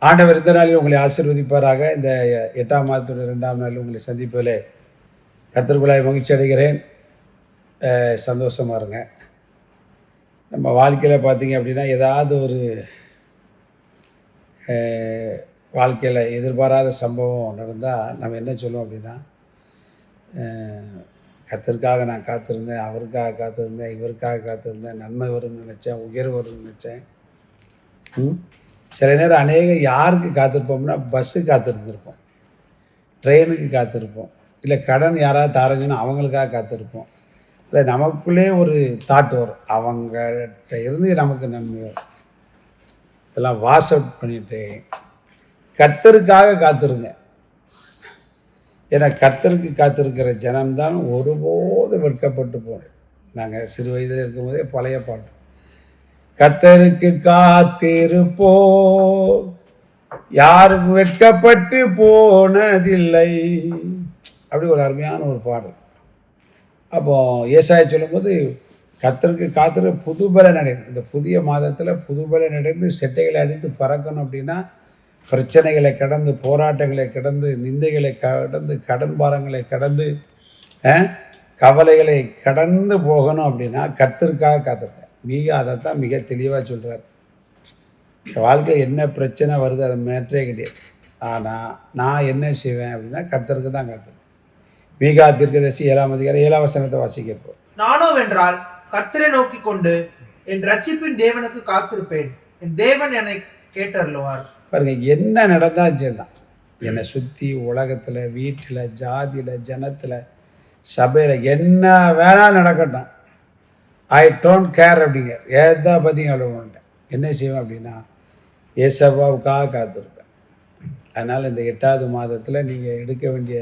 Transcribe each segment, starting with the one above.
ஆண்டவர் இந்த நாளில் உங்களை ஆசீர்வதிப்பாராக. இந்த 8ஆம் மாதத்துடைய 2ஆம் நாளில் உங்களை சந்திப்பதிலே கர்த்தருக்குள்ளாய் மகிழ்ச்சி அடைகிறேன். சந்தோஷமாக இருங்க. நம்ம வாழ்க்கையில் பார்த்தீங்க அப்படின்னா, ஏதாவது ஒரு வாழ்க்கையில் எதிர்பாராத சம்பவம் நடந்தால் நம்ம என்ன சொல்லுவோம் அப்படின்னா, கர்த்தருக்காக நான் காத்திருந்தேன், அவருக்காக காத்திருந்தேன், இவருக்காக காத்திருந்தேன், நன்மை வரும்னு நினச்சேன், உயர்வு வரும்னு நினச்சேன். சில நேரம் யாருக்கு காத்திருப்போம்னா, பஸ்ஸுக்கு காத்திருந்துருப்போம், ட்ரெயினுக்கு காத்திருப்போம், இல்லை கடன் யாராவது தாரங்கன்னா அவங்களுக்காக காத்திருப்போம். இல்லை நமக்குள்ளே ஒரு தாட் வரும், அவங்கள்ட்ட இருந்து நமக்கு நன்மை வரும். இதெல்லாம் வாஷ் அவுட் பண்ணிட்டு கர்த்தருக்காக காத்திருங்க. ஏன்னா கர்த்தருக்கு காத்திருக்கிற ஜனம்தான் ஒருபோது வெட்கப்பட்டு போனேன். நாங்கள் சிறு வயதில் இருக்கும்போதே பழைய பாட்டு, கர்த்தருக்கு காத்திருப்போ யாரும் வெட்கப்பட்டு போனதில்லை, அப்படி ஒரு அருமையான ஒரு பாடல். அப்போ ஏசாயா சொல்லும்போது கர்த்தருக்கு காத்திரு புதுபலன் அடைந்து, இந்த புதிய மாதத்தில் புதுபலன் அடைந்து செட்டைகளை அடித்து பறக்கணும் அப்படின்னா, பிரச்சனைகளை கடந்து, போராட்டங்களை கடந்து, நிந்தைகளை கடந்து, கடன் பாரங்களை கடந்து, கவலைகளை கடந்து போகணும் அப்படின்னா கர்த்தருக்காக காத்திருக்க. அதைத்தான் மிக தெளிவாக சொல்கிறார். வாழ்க்கையில் என்ன பிரச்சனை வருது அது மேட்டரே கிடையாது. ஆனால் நான் என்ன செய்வேன் அப்படின்னா கர்த்தருக்கு தான் காத்திருக்கேன். மீகா தீர்க்கதரிசி 7ஆம் அதிகாரம் 7ஆம் வசனத்தை வாசிக்கப்போம். நானோ வென்றால் கர்த்தரை நோக்கி கொண்டு என் ரட்சிப்பின் தேவனுக்கு காத்திருப்பேன், என் தேவன் என்னை கேட்டருளுவார். பாருங்க, என்ன நடந்தாலும் சரிதான், என்னை சுற்றி உலகத்தில், வீட்டில், ஜாதியில், ஜனத்தில், சபையில் என்ன வேணாலும் நடக்கட்டும், ஐ டோன்ட் கேர் அப்படிங்க. எதை பற்றியும் அவ்வளோ என்ன செய்வேன் அப்படின்னா ஏசப்பாவுக்காக காத்திருப்பேன். அதனால் இந்த 8ஆவது மாதத்தில் நீங்கள் எடுக்க வேண்டிய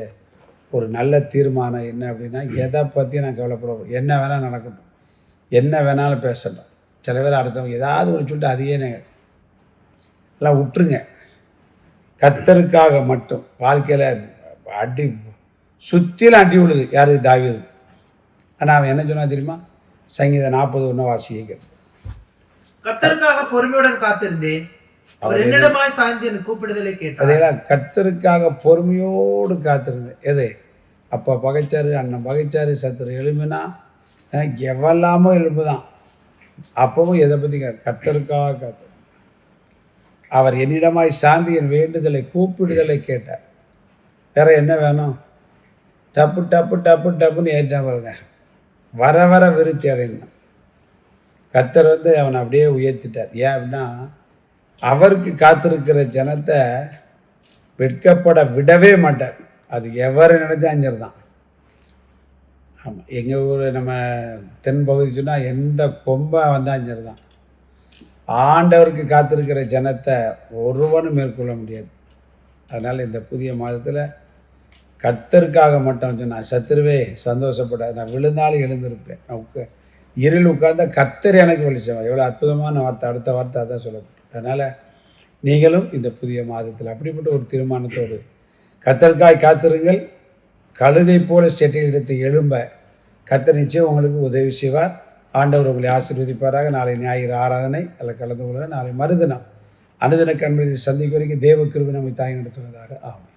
ஒரு நல்ல தீர்மானம் என்ன அப்படின்னா, எதை பற்றியும் நான் கவலைப்படுவோம். என்ன வேணால் நடக்கட்டும், என்ன வேணாலும் பேசட்டும். சில பேர் அடுத்தவங்க ஏதாவது ஒன்று சொல்லிட்டு அதையே எல்லாம் விட்டுருங்க. கர்த்தருக்காக மட்டும். வாழ்க்கையில் அடி சுற்றிலும் அடி விழுது. யாரு? தாவீது. ஆனால் அவன் என்ன சொன்னா தெரியுமா? சங்கீதம் 40:1 வாசிக்கிறது. கர்த்தருக்காக பொறுமையுடன் காத்திருந்தேன், அவர் என்னிடமாய் சாய்ந்து என் கூப்பிடுதலை கேட்டார். அதெல்லாம் கர்த்தருக்காக பொறுமையோடு காத்திருந்தேன். எது? அப்பா பகைச்சாரு, அண்ணன் பகைச்சாரு, சத்துரு எழும்பினா, எவ்வளாமோ எழுப்புதான். அப்பவும் எதை பற்றி கர்த்தருக்காக காத்திரு. அவர் என்னிடமாய் சாந்தி என் வேண்டுதலை கூப்பிடுதலை கேட்டார். வேற என்ன வேணும்? டப்பு டப்பு டப்பு டப்புன்னு ஏற்றான் பாருங்க. வர வர விருத்தி அடைந்தான். கர்த்தர் அவனை அப்படியே உயர்த்திட்டார். ஏன் அப்படின்னா, அவருக்கு காத்திருக்கிற ஜனத்தை வெட்கப்பட விடவே மாட்டார். அது எவரை நினைச்சாஞ்சர் தான். ஆமாம், எங்கள் ஊர் நம்ம தென் பகுதி சொன்னால் எந்த கொம்பை வந்தாஞ்சர் தான். ஆண்டவருக்கு காத்திருக்கிற ஜனத்தை ஒருவனும் மேற்கொள்ள முடியாது. அதனால் இந்த புதிய மாதத்தில் கர்த்தருக்காக மட்டும் சொன்னால் சத்துருவே சந்தோஷப்படாது, நான் விழுந்தாலும் எழுந்திருப்பேன், நான் இருள் உட்கார்ந்தா கர்த்தர் எனக்கு வழி செய்வார். எவ்வளோ அற்புதமான வார்த்தை. அடுத்த வார்த்தை அதான் சொல்லப்படும். அதனால் நீங்களும் இந்த புதிய மாதத்தில் அப்படிப்பட்ட ஒரு தீர்மானத்தோடு கர்த்தருக்காய் காத்திருங்கள். கழுதை போல செட்டையிடத்தை எழும்ப கர்த்தர் நிச்சயம் உங்களுக்கு உதவி செய்வார். ஆண்டவர் உங்களை ஆசீர்வதிப்பாராக. நாளை ஞாயிறு ஆராதனை அதில் கலந்து கொள்ள. நாளை மறுதினம் அனுதின கண்மணி சந்திக்கு வரைக்கும் தேவ கிருபை நம்மை தாய் நடத்துவதாக. ஆமாம்.